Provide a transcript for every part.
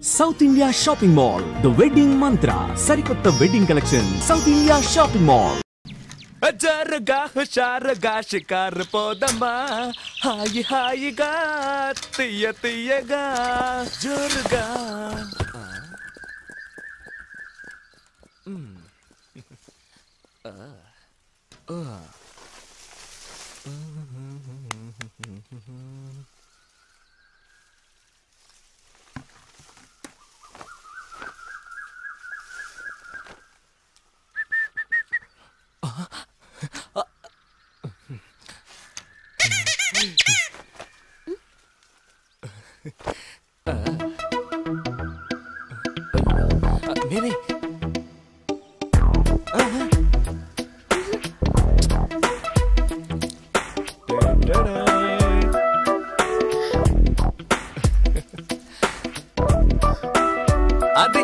South India Shopping Mall, the wedding mantra. Sarikotta wedding collection. South India Shopping Mall. అజరగా హుషారుగా షికారు పోదమ్మా హాయి హాయిగా తీయ తీయగా జోరుగా నేనే అది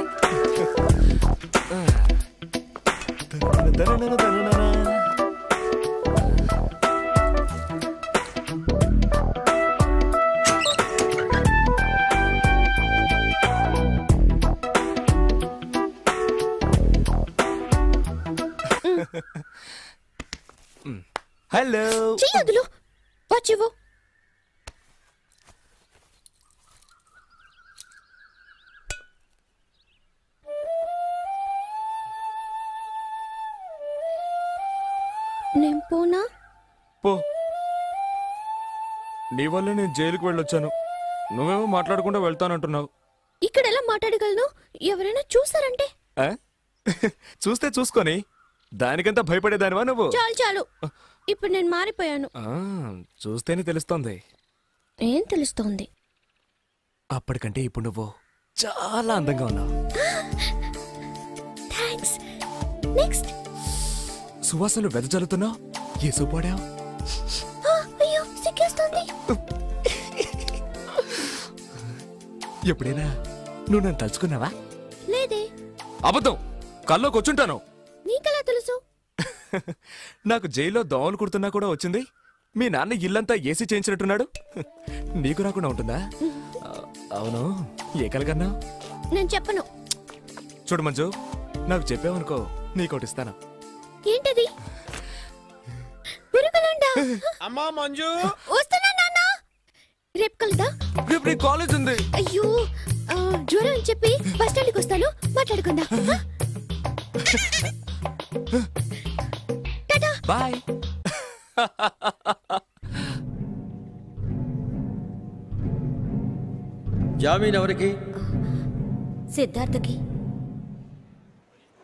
హలో చెయ్యదులు వచ్చివు నేను పోనా పో నీ వల్ల నేను జైలుకు వెళ్ళొచ్చాను నువ్వేమో మాట్లాడకుండా వెళ్తానంటున్నావు ఇక్కడ ఎలా మాట్లాడగలను ఎవరైనా చూసారంటే చూస్తే చూసుకొని దానికంతా భయపడేదానివా నువ్వు చాలు చాలు ఇప్పుడు నేను మారిపోయాను చూస్తేనే తెలుస్తోంది ఏం తెలుస్తోంది అప్పటికంటే ఇప్పుడు నువ్వు చాలా అందంగా ఉన్నావు థాంక్స్ నెక్స్ట్ సువాసనలు వెదజల్లుతున్నావు ఏ సూపాడావు అయ్యో సిగ్గేస్తుంది ఎప్పుడైనా నువ్వు నన్ను తలుచుకున్నావా లేదే అబద్ధం కల్లోకి వచ్చుంటాను నీకెలా తెలుసు నాకు జైల్లో దోమలు కుడుతున్నా కూడా వచ్చింది మీ నాన్న ఇల్లంతా ఏసీ చేయించినట్టున్నాడు నీకు రాకుండా ఉంటుందా అవును ఏ కలగన్నా నేను చెప్పను చూడు మంజు నాకు చెప్పావనుకో నీకోటిస్తాను ఏంటది పురుగులుండా అమ్మా మంజు వస్తున్నా నాన్న రేపు కలుద్దా రేపు నీ కాలేజ్ ఉంది అయ్యో జ్వరం అని చెప్పి బస్ స్టాండ్కి వస్తాను మాట్లాడుకుందా బాయ్ జామీన్ ఎవరికి సిద్ధార్థకి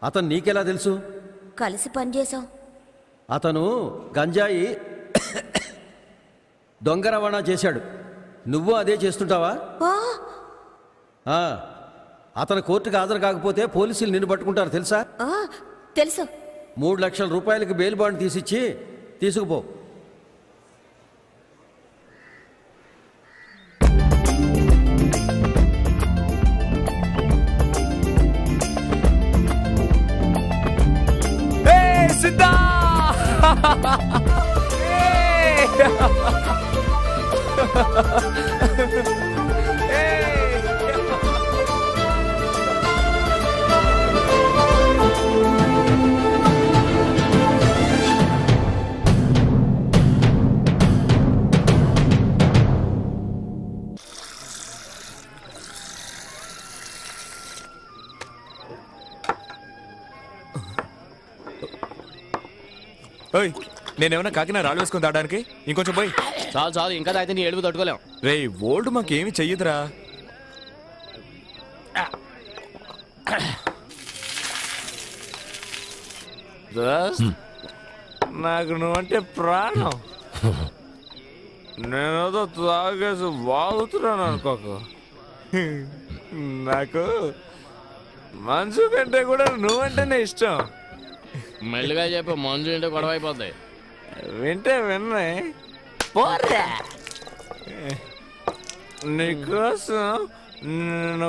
అతను నీకెలా తెలుసు కలిసి పనిచేసాం అతను గంజాయి దొంగ రవాణా చేశాడు నువ్వు అదే చేస్తుంటావా అతను కోర్టుకు హాజరు కాకపోతే పోలీసులు నిన్ను పట్టుకుంటారు తెలుసా తెలుసు 3 లక్షల రూపాయలకి బెయిల్ బాండ్ తీసిచ్చి తీసుకుపో సిద్ధా నేనేమన్నా కాకినా రాళ్ళు వేసుకుని తాగడానికి ఇంకొంచెం పోయి చాలు చాలు ఇంకా తాగితే నీ ఏడుపు తట్టుకోలేం రే ఓల్డ్ మాకేమి చెయ్యదురా నాకు నువ్వంటే ప్రాణం నేనేదో తాగేసి వాగుతున్నాను అనుకోకు నాకు మనసు కంటే కూడా నువ్వంటేనే ఇష్టం మెల్లిగా చెప్పి మంజు ఇంటే గొడవ అయిపోద్ది వింటే విన్నా పోరా నీకోసం నేను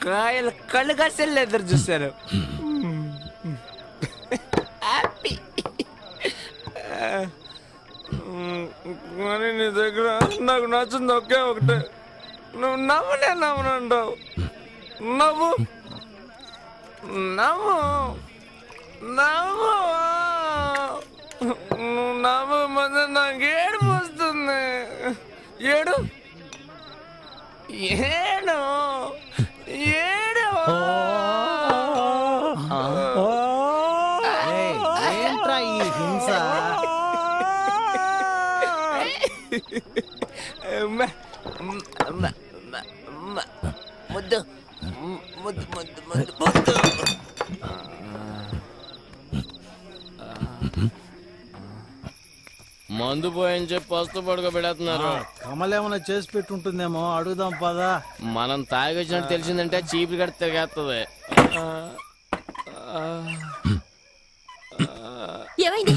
కాయలు కళ్ళు కాసేళ్ళు ఎదురు చూశాను కానీ నీ దగ్గర నాకు నచ్చింది ఒకే ఒకటే నువ్వు నమ్మనే నమ్మనంటావు నవ్వు నవ్వు నవ్వు నవ్వు మొదలు నాకు ఏడుపు వస్తుంది. ఏడు ఏడు ఏడు ఏంట్రా ఈ హింస? ముద్దు ముద్దు ముద్దు ముద్దు ముద్దు. మందు పోయని చెప్పి పస్తు పడుకోబెడుతున్నారు. కమలేమన్నా చేసి పెట్టుంటుందేమో, అడుగుదాం పదా. మనం తాగి వచ్చినట్టు తెలిసిందంటే చీపురు కడితే తిరిగేస్తుంది. ఏమైంది?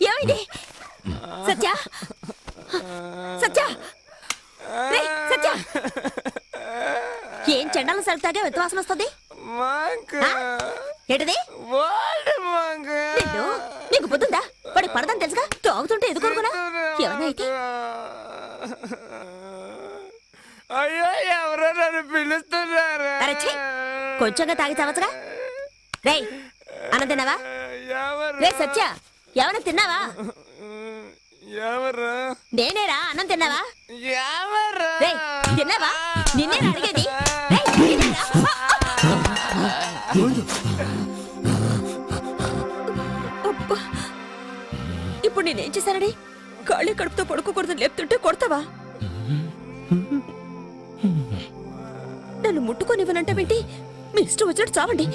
ఏమైంది? సత్య సత్య సత్య, ఏం చెండాలం సరుకుతాగే వ్యత్యాసం వస్తుంది? ఏంటది? నీకు పొద్దుందా? వాడి పడదని తెలుసుగా, తాగుతుంటే ఎదుగురుకున్నా ఏమన్నా అయితే. అయ్యో ఎవరో నన్ను పిలుస్తున్నారు. కొంచెంగా తాగి చావచ్చుగా. రే అన్నం తిన్నావా? రే సత్య, ఏమన్నా తిన్నావా? నేనేరా, అన్నం తిన్నావా? రే తిన్నావా? నిన్నేరా అడిగేది. ఇప్పుడు నేనేం చేశానని ఖాళీ కడుపుతో పడుకోకూడదని లేపుతుంటే కొడతావా? నన్ను ముట్టుకొనివ్వనంటావేంటి? మీ ఇష్టం వచ్చినట్టు చావండి.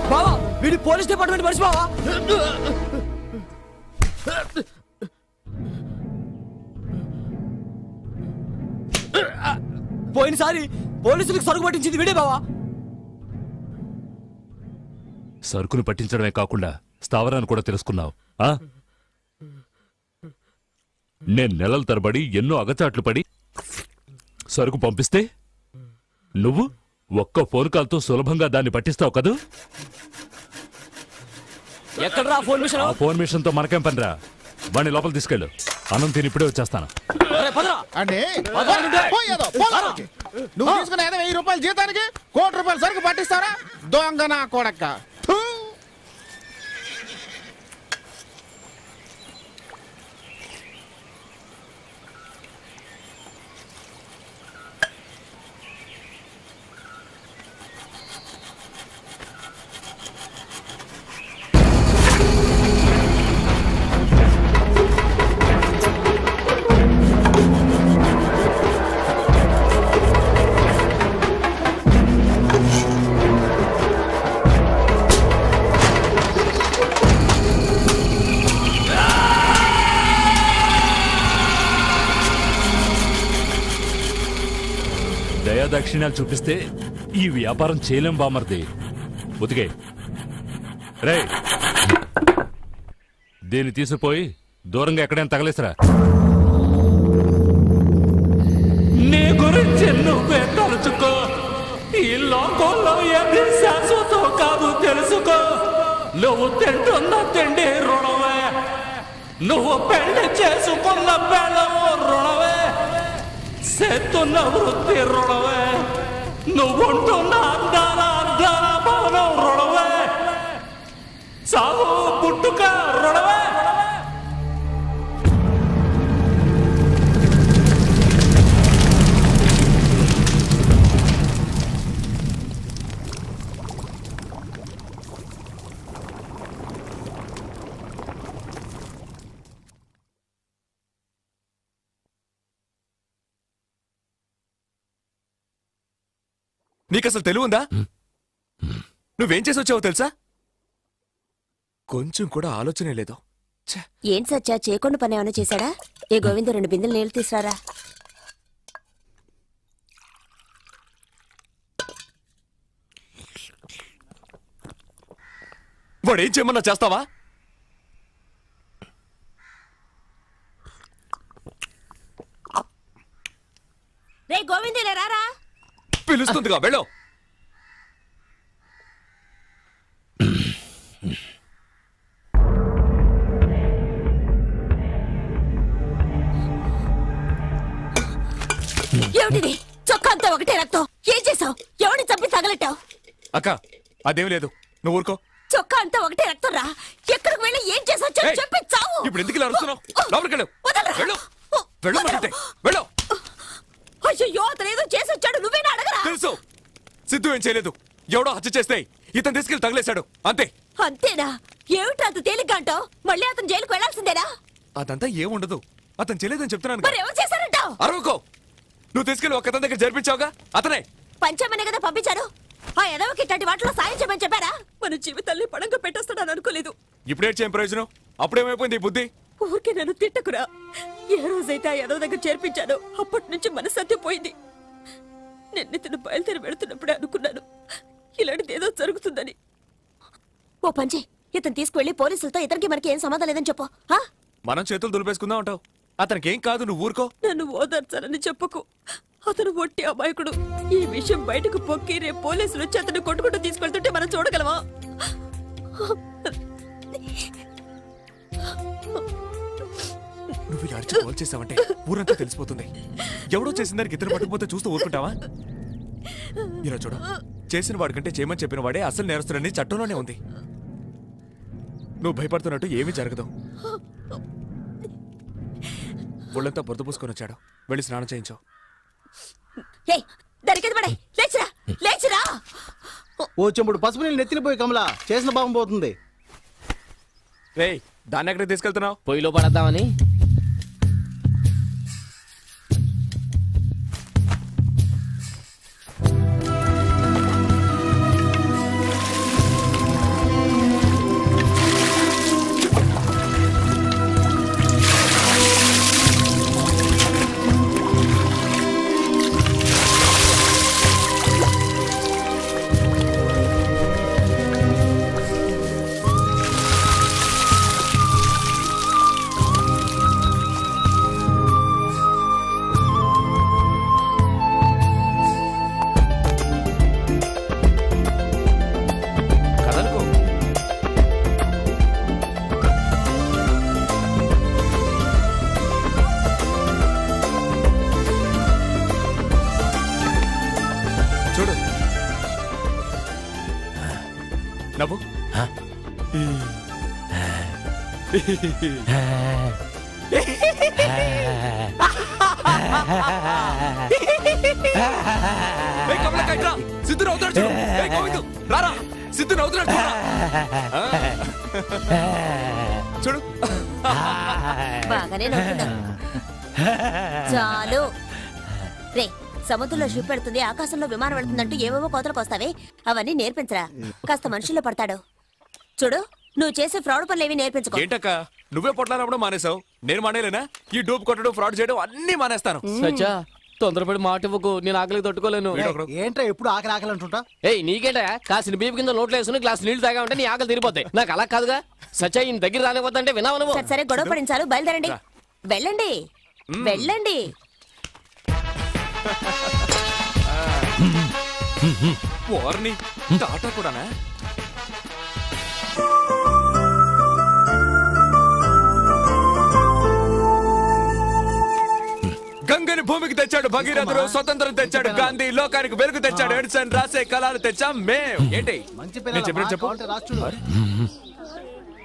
బావా వీడి పోలీస్ డిపార్ట్మెంట్ మనిషి బావా. పోయినసారి పోలీసులకు సరుకు పట్టించింది వీడే బావా. సరుకును పట్టించడమే కాకుండా స్థావరాన్ని కూడా తెలుసుకున్నావు. నేను నెలల తరబడి ఎన్నో అగచాట్లు పడి సరుకు పంపిస్తే నువ్వు ఒక్క ఫోన్ కాల్తో సులభంగా దాన్ని పట్టిస్తావు కదూ. ఎక్కడరా ఫోన్ మిషన్? ఆ ఫోన్ మిషన్ తో మనకేం పనిరా? వాడిని లోపల తీసుకెళ్ళు. అన్నం తిని ఇప్పుడే వచ్చేస్తాను. నువ్వు తీసుకున్న 1000 రూపాయల జీతానికి 1 కోటి రూపాయల సరుకు పట్టిస్తారా? దొంగ నా కొడక్క. దక్షిణాలు చూపిస్తే ఈ వ్యాపారం చేయలేం బామర్ది. ఉతికే రే, దీన్ని తీసుకుపోయి దూరంగా ఎక్కడైనా తగలేసరా. నీ గురించి నువ్వే తలుచుకో, ఈ లోకంలో ఏది శాశ్వతం కాదు తెలుసుకో. నువ్వు తింటున్న తిండి రుణమే, నువ్వు పెళ్లి చేసుకున్న పెళ్ళము రుణమే, చేస్తున్న వృత్తి రుణమే, నువ్వుంటున్న అందాల అందాల భవనం రుణమే, సాగు పుట్టుక రుణమే. నీకసలు తెలివుందా? నువ్వేం చేసి వచ్చావో తెలుసా? కొంచెం కూడా ఆలోచనే లేదు. ఏం సచ్చా చేయకుండా పని ఏమైనా చేశాడా? ఏ గోవింద 2 బిందెలు నీళ్లు తీసుకురారా. వాడేం చేయమన్నా చేస్తావా? రే గోవిందులే రారా. పిలుస్తుందిగా, వెళ్ళు. ఏమిటిది? చొక్కా అంతా ఒకటే రక్తం. ఏం చేసావు? ఎవరిని చంపి తగలెట్టావు? అక్క, అదేం లేదు, నువ్వు ఊరుకో. చొక్కా అంతా ఒకటే రక్తం రా. ఎక్కడికి వెళ్ళి ఏం చేసావు చెప్పి చావు. ఇప్పుడు ఎందుకు ఇలా అరుస్తున్నావు? లోపలికి వెళ్ళు. వదలరా. వెళ్ళు. వెళ్ళమంటే వెళ్ళు. అయ్యో, అతను ఏదో చేసి వచ్చాడు, నువ్వేనా అడగరా? తెలుసు. సిద్ధు ఏం చేయలేదు. ఎవడో హత్య చేస్తే ఇతను తీసుకెళ్లి తగిలేశాడు, అంతే. అంతేనా? ఏమిటి అంత తేలిగ్గా అంటావు? మళ్ళీ అతను జైలుకు వెళ్లాల్సిందేనా? అదంతా ఏముండదు. అతను చేయలేదని చెప్తున్నాను. మరి ఎవరు చేశారంటావు? అరవకో. నువ్వు తీసుకెళ్లి ఒక్కతని దగ్గర జరిపించావుగా, అతనే. పంచమనే కదా పంపించారు. ఆ ఎదవకి ఇట్లాంటి వాటిలో సాయం చేయమని చెప్పారా? మన జీవితాల్ని పడంగా పెట్టేస్తాడని అనుకోలేదు. ఇప్పుడేం చేయం ప్రయోజనం? అప్పుడేమైపోయింది ఈ బుద్ధి? ఊరికే నన్ను తిట్టకురా. ఏ రోజైతే ఆ ఎదవ దగ్గర చేర్పించాను అప్పటి నుంచి మనశ్శాంతి పోయింది. నిన్ను బయలుదేరి వెళుతున్నప్పుడే అనుకున్నాను ఇలాంటిది ఏదో జరుగుతుందని. ఓ పంచి, ఇతను తీసుకువెళ్ళి పోలీసులతో ఇతనికి మనకి ఏం సంబంధం లేదని చెప్పు. మనం చేతులు దులిపేసుకుందాం అంటావు. అతనికి ఏం కాదు, నువ్వు ఊరుకో. నన్ను ఓదార్చాలని చెప్పకు. అతను ఒట్టి అమాయకుడు. ఈ విషయం బయటకు పొక్కి రేపు పోలీసులు వచ్చి అతను కొట్టుకుంటూ తీసుకెళ్తుంటే మనం చూడగలమా? నువ్వు ఇలా అరిచి కాల్ చేసావంటే ఊరంతా తెలిసిపోతుంది. ఎవడో చేసిన దానికి ఇతను పట్టుకుపోతే చూస్తూ ఊరుకుంటావా? ఇలా చూడ, చేసిన వాడికంటే చేయమని చెప్పిన వాడే అసలు నేరస్తుడని చట్టంలోనే ఉంది. నువ్వు భయపడుతున్నట్టు ఏమీ జరగదు. ఒళ్ళంతా బురద పూసుకొని వచ్చాడు, వెళ్ళి స్నానం చేయించావు. లేచిరా. ఓ చెంబుడు పసుపు నీళ్ళు నెత్తినిపోయి కమలా చేసిన భాగం పోతుంది. రేయ్, దాన్ని ఎక్కడికి తీసుకెళ్తున్నావు? పొయ్యిలో పడద్దామని. నవ్వు. సిద్ధు నవ్వుతాడు రారా. సిద్ధు నవ్వుతున్నాడు చూడు. బాగానే నవ్వుతున్నా. చాలు రే. సముద్రంలో షిప్ పెడుతుంది, ఆకాశంలో విమానం వెళ్తుందంటూ ఏవేవో కోతలకు వస్తావే, అవన్నీ నేర్పించరా. కాస్త మనుషుల్లో పడతాడు. చూడు, నువ్వు చేసే ఫ్రాడ్ పనులు ఏవి నేర్పించుకో. ఏంటక్క, నువ్వే పొట్లానప్పుడు మానేసావు, నేను మానేలేనా? ఈ డూప్ కొట్టడం, ఫ్రాడ్ చేయడం అన్ని మానేస్తాను. సచ్చా, తొందరపడి మాట ఇవ్వకు, నేను ఆకలికి తట్టుకోలేను. ఏంట్రా ఎప్పుడు ఆకలి ఆకలి అంటుంటా? ఏయ్ నీకేంటా కాసిన బీపు కింద నోట్లో వేసుకుని గ్లాస్ నీళ్లు తాగా ఉంటే నీ ఆకలి తీరిపోతాయి. నాకు అలా కాదుగా. సచ్చా ఈయన దగ్గర రానిపోతుంటే వినావు నువ్వు. సరే గొడవ పడించాలు, బయలుదేరండి. వెళ్ళండి వెళ్ళండి. వార్ని టాటా కూడానా? గంగని భూమికి తెచ్చాడు భగీరథుడు, స్వతంత్రం తెచ్చాడు గాంధీ, లోకానికి వెలుగు తెచ్చాడు ఎడిసన్, రాసే కళలు తెచ్చాం మేం. ఏంటి నేను చెప్పిన చెప్పు.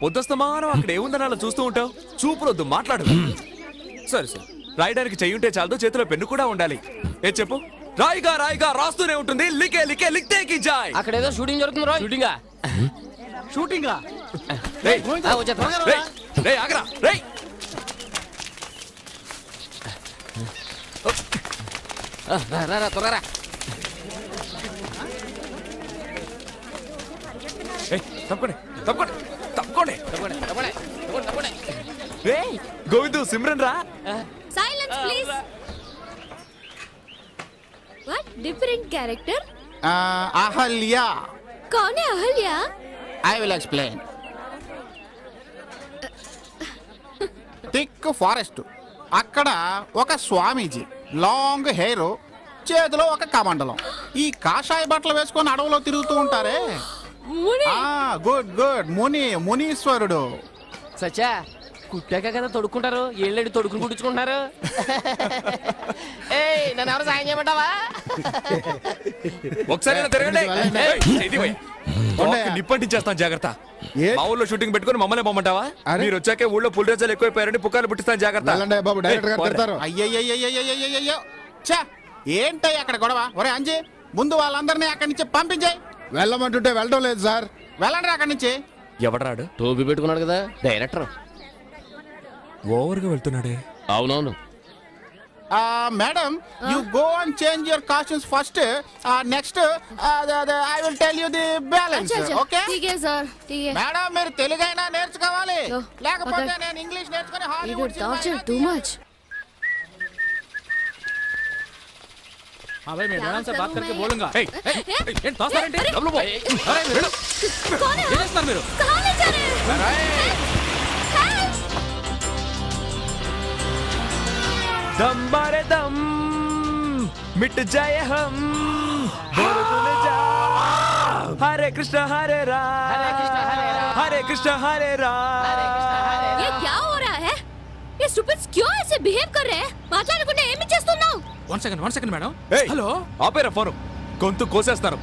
పొద్దుస్తమానం అక్కడ ఏముందని అలా చూస్తూ ఉంటావు? చూపులొద్దు, మాట్లాడు. సరే సరే, రాయడానికి చెయ్యుంటే చాలదు, చేతిలో పెన్ను కూడా ఉండాలి. ఏ చెప్పు. రాయిగా రాయిగా రాస్తూనే ఉంటుంది, లికే లికే లిక్తే కి జాయ్. అక్కడ ఏదో షూటింగ్ జరుగుతుంది రా. షూటింగా షూటింగా? ఆగరా రేయ్. త్వరగా తప్పండి తప్పండి తప్పండి. గోవిందు సిమ్రన్ రా. Silence please. What different character? Ahalya. कौन है Ahalya? I will explain. Thick forest, అక్కడ ఒక స్వామీజీ, లాంగ్ హెయిర్, చేతిలో ఒక కమండలం. ఈ కాషాయ బట్టలు వేసుకొని అడవిలో తిరుగుతూ ఉంటారే. Good good, మునీశ్వరుడు. సచ్చా కుట్టాక కదా తొడుక్కుంటారు, ఏళ్ళేడు తొడుకుని కుట్టించుకుంటున్నారు. ఏయ్ నన్ను ఎవరు సాయం చేయమంటావా? ఒకసారి నిప్పంటించేస్తాను, జాగ్రత్త. మా ఊళ్ళో షూటింగ్ పెట్టుకుని మమ్మల్ని పొమ్మంటావా? మీరు వచ్చాకే ఊళ్ళో పుల్ రేజాలు ఎక్కువైపోయారని పుకార్లు పుట్టిస్తాను, జాగ్రత్త. అయ్యయ్యో, ఏంటయ్య అక్కడ గొడవ? ఒరే అంజీ, ముందు వాళ్ళందరినీ అక్కడి నుంచి పంపించాయి. వెళ్ళమంటుంటే వెళ్ళడం లేదు సార్. వెళ్ళండి అక్కడి నుంచి. ఎవడరాడు? టోపీ పెట్టుకున్నాడు కదా డైరెక్టర్. ఓవర్గా వెళ్తున్నాడే. అవునవును. Madam, you go and change your costumes first. Next I will tell you the balance. Okay sir. Madam, మీరు తెలుగైనా నేర్చుకోవాలి, లేకపోతే నేను ఇంగ్లీష్ నేర్చుకొని హాలీవుడ్ torture too much. हाँ भाई, मैं मैडम से बात करके बोलूंगा. ఏంటి తోస్తారంటే? డబ్బులు పో. कौन है? ఏం చేస్తున్నారు మీరు? कहां ले जा रहे हैं? दम बारे दम मिट जाए हम, बोलो तूने जा. हरे कृष्ण हरे राम, हरे कृष्ण हरे राम. ये क्या हो रहा है? ये स्टूपिड्स क्यों ऐसे बिहेव कर रहे हैं? మాట్లాడకుండా ఏమి చేస్తున్నావు? One second madam. హలో, ఆపేరా ఫోన్. గొంతు కోసేస్తాను.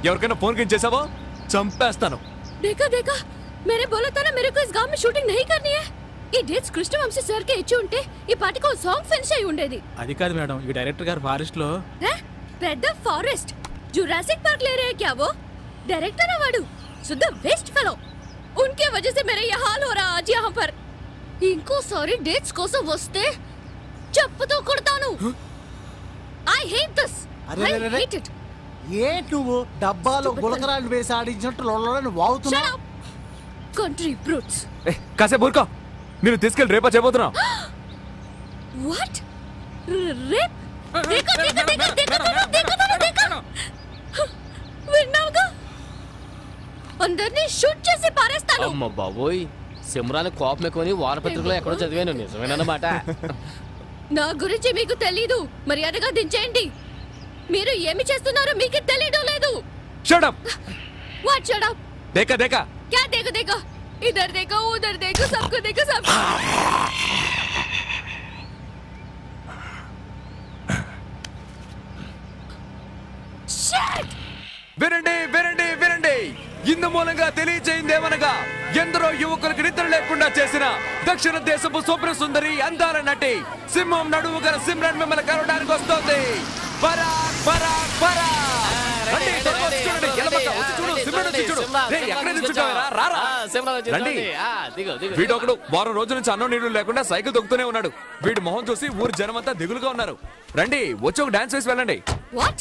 ఎవరికైనా ఫోన్ కింద చేసావో చంపేస్తాను. देखा मैंने बोला था ना मेरे को इस गांव में शूटिंग नहीं करनी है. ఈ డేట్స్ కృష్ణవంశీ సార్ కి ఇచ్చి ఉంటే ఈ పాటికి ఒక సాంగ్ ఫినిష్ అయి ఉండేది. అది కాదు మేడం, ఈ డైరెక్టర్ గారు ఫారెస్ట్ లో. రెడ్ ఫారెస్ట్ जुरासिक पार्क ले रहे हैं क्या वो? डायरेक्टर है वाडू, शुद्ध वेस्ट फेलो. उनके वजह से मेरा ये हाल हो रहा आज यहाँ पर. इनको सारी डेट्स కోసం వస్తే చెప్పుతో కొడతాను. I hate this. I hate it. ఏంటి నువ్వు డబ్బాలో గులకరాలు వేసి ఆడించినట్టు లొల్లని వాగుతున్నావు? Country brutes. కాసేపు ఊరుకో. నేను తీసుకెళ్ళి రేపా చేయబోతున్నా. What? Rape? देखो. విన్నావుగా? అందరినీ షూట్ చేసి పారేస్తాను. అమ్మ బాబోయ్, సిమ్రాన్ కోపం ఎక్కువని వారపత్రికలో ఎక్కడో చదివాను. నిజమేనన్నమాట. నా గురించి మీకు తెలీదు, మర్యాదగా దించేయండి. మీరు ఏమి చేస్తున్నారో మీకు తెలియడం లేదు. Shut up. What shut up? देखा क्या देखो? इधर देखो, उधर देखो, सबको देखो, सब. Shit! వినండి. ఇందు మూలంగా తెలియచేయిందేమనగా, ఎందరో యువకులకు నిద్ర లేకుండా చేసిన దక్షిణ దేశపు స్వప్న సుందరి అందాల నటి సింహం నడువు గల సిమ్రన్ మిమ్మల్ని కలవడానికి వస్తోంది. పరాక్ పరాక్ పరాక్. వీడొకడు వారం రోజుల నుంచి అన్నం నీళ్లు లేకుండా సైకిల్ తొక్కుతూనే ఉన్నాడు. వీడి మొహం చూసి ఊరు జనమంతా దిగులుగా ఉన్నారు. రండి, వచ్చి ఒక డాన్స్ వేసి వెళ్ళండి. What?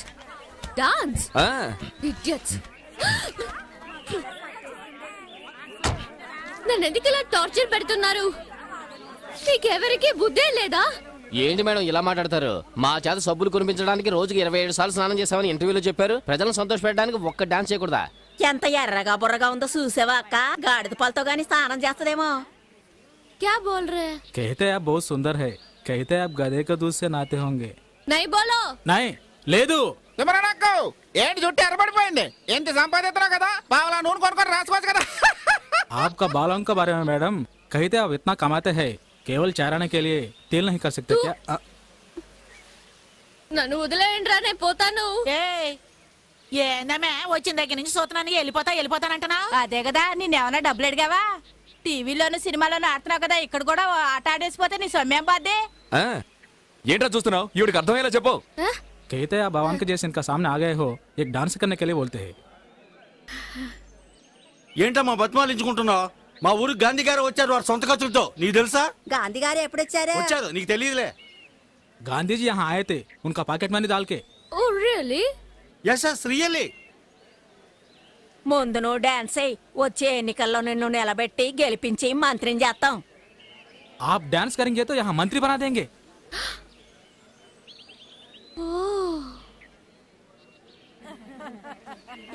Dance? Idiots. నన్ను ఎందుకు ఇలా టార్చర్ పెడుతున్నారు? నీకెవరికి బుద్ధే లేదా? ఏంటి మేడం ఇలా మాట్లాడతారు? మా చేత సబ్బులు కురిపించడానికి రోజుకి 27 సార్లు స్నానం చేసామని ఇంటర్వ్యూలో చెప్పారు. ప్రజలను సంతోషపెట్టడానికి ఒక్క డాన్స్ చేయకూడదా? ఎంత ఎర్రగా బుర్రగా ఉందో చూసావా అక్క? గాడిద పాలతో గాని స్నానం చేస్తదేమో. क्या बोल रहे हैं? कहते हैं आप बहुत सुंदर है, कहते हैं आप गधे के दूध से नहाते होंगे. नहीं बोलो. नहीं లేదు. ఏంటి చుట్టూ ఎర్రబడిపోయింది? ఎంత సంపాదిస్తున్నావు కదా, పావలా నూనె కొనుక్కొని రాసుకోవచ్చు కదా. आपका बालों के बारे में मैडम कहते आप इतना कमाते हैं, केवल चाराने के लिए तेल नहीं कर सकते क्या? నన్ను వదిలేయండిరా, నేను పోతాను. ఏందమ్మే వచ్చిన దగ్గర నుంచి చూస్తున్నాను వెళ్ళిపోతానంటున్నా. అదే కదా, నేనేమన్నా డబ్బులు అడిగావా? టీవీలోను సినిమాలోను ఆడుతున్నావు కదా, ఇక్కడ కూడా ఆట ఆడేసిపోతే నీ సొమ్మేం బాధ్యే. ఏంట్రా చూస్తున్నావు? ఈవిడికి అర్థమయ్యేలా చెప్పు. कहते आप भगवान के जैसे इनका सामने आ गए हो, एक डांस करने के लिए बोलते हैं. ఏంటమ్మా బతిమాలించుకుంటున్నావు? మా ఊరికి గాంధీ గారు వచ్చారు వారి సొంత ఖర్చులతో. నీకు తెలుసా? గాంధీ గారు ఎప్పుడు వచ్చారు, నీకు తెలియదులే. गांधी जी यहाँ आए थे, उनका पॉकेट मनी डाल के. Oh really? Yes really. ముందు నువ్వు డాన్స్ అయ్యి వచ్చే ఎన్నికల్లో నిన్ను నిలబెట్టి గెలిపించి మంత్రిని చేస్తాం. आप डांस करेंगे तो यहाँ मंत्री बना देंगे.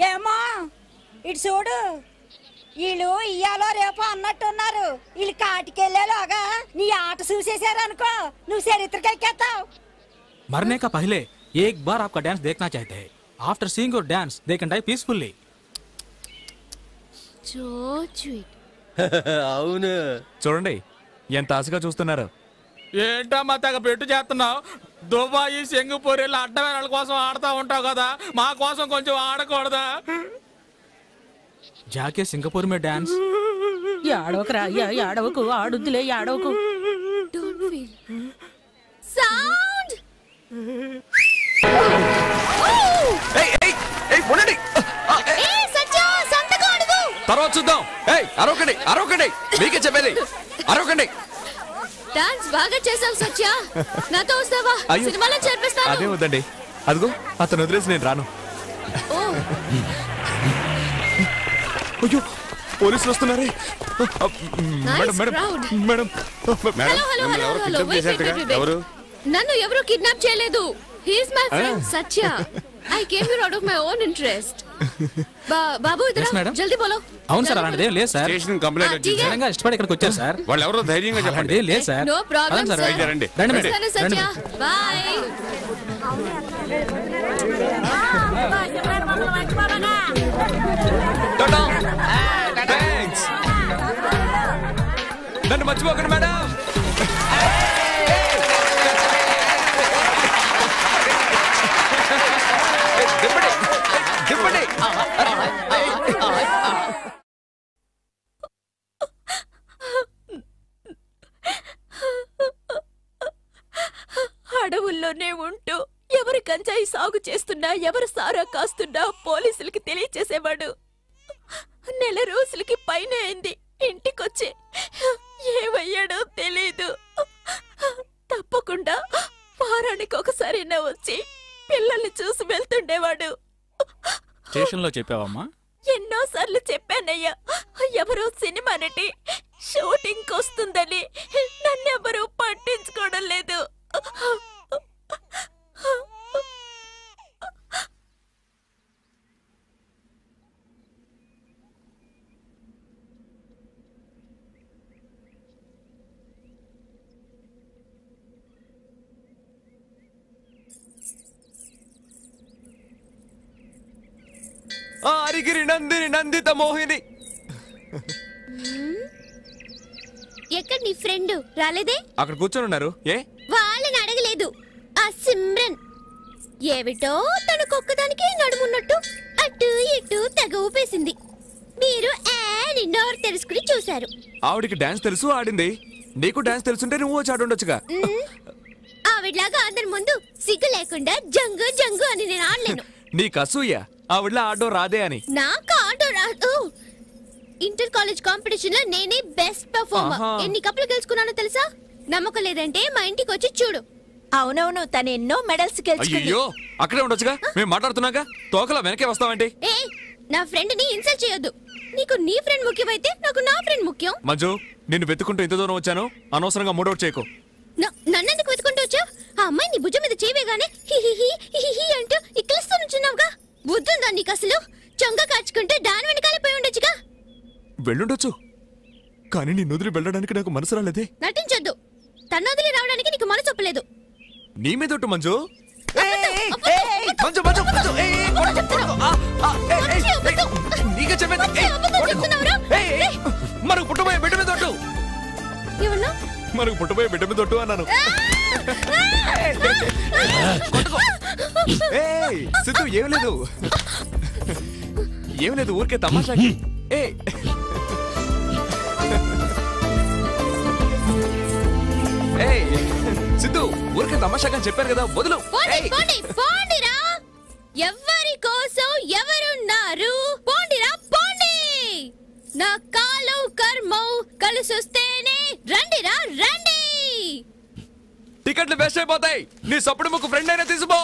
ఏమో ఇటు చూడు, వీళ్ళు ఇయ్యాలో రేపో అన్నట్టున్నారు. వీళ్ళు కాటికెళ్లేలోగా నీ ఆట చూసేసారు అనుకో, నువ్వు చరిత్రకెక్కేస్తావు. मरने का पहले एक बार आपका डांस देखना चाहते हैं. After seeing your dance they can die peacefully. So sweet. అవును. చూడండి ఎంత ఆశగా చూస్తున్నారు. ఏంటమ్మా తెగ పెట్టు చేస్తున్నావు? దుబాయ్ సింగపూర్ ఇలా అడ్డమైన కోసం ఆడుతూ ఉంటావు కదా, మా కోసం కొంచెం ఆడకూడదా? జాకే సింగపూర్ మే డాన్స్. ఆడవకురా, ఆడవకు, ఆడుద్దులే, ఆడవకు. Don't feel. Sound. సత్య, సంతకం అడుగు. తర్వాత చూద్దాం. అరవకండి మీకే చెప్పేది, అరవకండి. డాన్స్ బాగా చేసావు సత్య, నాతో వస్తావా? సినిమాలో చేర్పిస్తాను. అదే వద్దండి, అదిగో అతను వదిలేసి నేను రాను. అయ్యో పోలీసులు వస్తున్నారే. నన్ను ఎవరు కిడ్నాప్ చేయలేదు. He is my friend Satya. I came here out of my own interest. బాబు ఇద్దరు జల్దీ బోలో. అవును సార్, అలాంటిదే లేదు సార్. స్టేషన్ కంప్లైంట్ వచ్చింది. నిజంగా ఇష్టపడి ఇక్కడికి వచ్చారు సార్. వాళ్ళు ఎవరో ధైర్యంగా చెప్పండి. లేదు సార్. No problem sir. రండి సత్య బై. నన్ను మర్చిపోకండి మేడం. అడవుల్లోనే ఉంటూ ఎవరు గంజాయి సాగు చేస్తున్నా, ఎవరు సారా కాస్తున్నా పోలీసులకి తెలియచేసేవాడు. నెల రోజులకి పైన అయింది ఇంటికొచ్చి. ఏమయ్యాడో తెలీదు. తప్పకుండా వారానికి ఒకసారైనా వచ్చి పిల్లల్ని చూసి వెళ్తుండేవాడు. స్టేషన్ లో చెప్పావమ్మా? ఎన్నోసార్లు చెప్పానయ్యా. ఎవరో సినిమా నటి షూటింగ్ వస్తుందని నన్నెవరూ పట్టించుకోవడం లేదు. అరిగిరి నందిని నందిత మోహిని. ఎక్కడ నీ ఫ్రెండ్ రాలేదే? అక్కడ కూర్చొని ఉన్నారు. ఏ వాళ్ళని అడగలేదు. ఆ సిమ్రన్ ఏమిటో తనకొక్కదానికి నడుమున్నట్టు అటు ఇటు తెగ ఊపేసింది. మీరు నోరు తెలుసుకుని చూశారు. ఆవిడికి డాన్స్ తెలుసు, ఆడింది. నీకు డాన్స్ తెలుసుంటే నువ్వు వచ్చి ఆడుండొచ్చుగా. ఆవిడలాగా అందరి ముందు సిగ్గు లేకుండా జంగు జంగు అని నేను ఆడలేను. నీకు అసూయ ఆవిడలా ఆడడం రాదే అని. నాకు ఆడడం రాదు. ఇంటర్ కాలేజ్ కాంపిటీషన్ లో నేనే బెస్ట్ పర్ఫార్మర్. ఎన్ని కప్పులు గెలుచుకున్నానో తెలుసా? నమ్మకం లేదంటే మా ఇంటికి వచ్చి చూడు. అవునవును, తను ఎన్నో మెడల్స్ గెలుచుకుంది. అయ్యో అక్కడే ఉండొచ్చుగా, మేము మాట్లాడుతున్నాగా. తోకలా వెనకే వస్తావంటే? నా ఫ్రెండ్ ని ఇన్సల్ట్ చేయొద్దు. నీకు నీ ఫ్రెండ్ ముఖ్యమైతే నాకు నా ఫ్రెండ్ ముఖ్యం. మంజు, నిన్ను వెతుకుంటూ ఇంత దూరం వచ్చాను, అనవసరంగా మూడౌట్ చేయకు. నన్నెందుకు వెతుకుంటూ ఆ అమ్మాయి నీ భుజం మీద చేయగానే హిహిహి అంటూ ఇక్కిలిస్తూ నుంచున్నావుగా. బుద్ధుందా నీకు అసలు? చొంగ కాచుకుంటే దాని వెనకాలే పోయి ఉండొచ్చుగా. వెళ్ళుండొచ్చు, కానీ నీ నుదిరి వెళ్ళడానికి నాకు మనసు రాలేదే. నటించొద్దు. తన వదిలి రావడానికి నీకు మనసు ఒప్పలేదు. నీ మీద ఒట్టు మంజు. మనకు పుట్టబోయే బిడ్డ మీద ఒట్టు. మనకు పుట్టబోయే బిడ్డ మీద ఒట్టు అన్నాను. సిద్ధు ఏం లేదు, ఏం లేదు, ఊరికే తమాషాకి. సిద్ధు ఊరికే తమాషాగా చెప్పారు కదా, వదులు. ఎవరి కోసం ఎవరున్నారు? పోండిరా పోండి. నా కాలం కర్మం కలిసొస్తేనే రండిరా రండి. టికెట్లు వేస్ట్ అయిపోతాయి. నీ సప్పుడు ముక్కు ఫ్రెండ్ అయినా తీసుకో.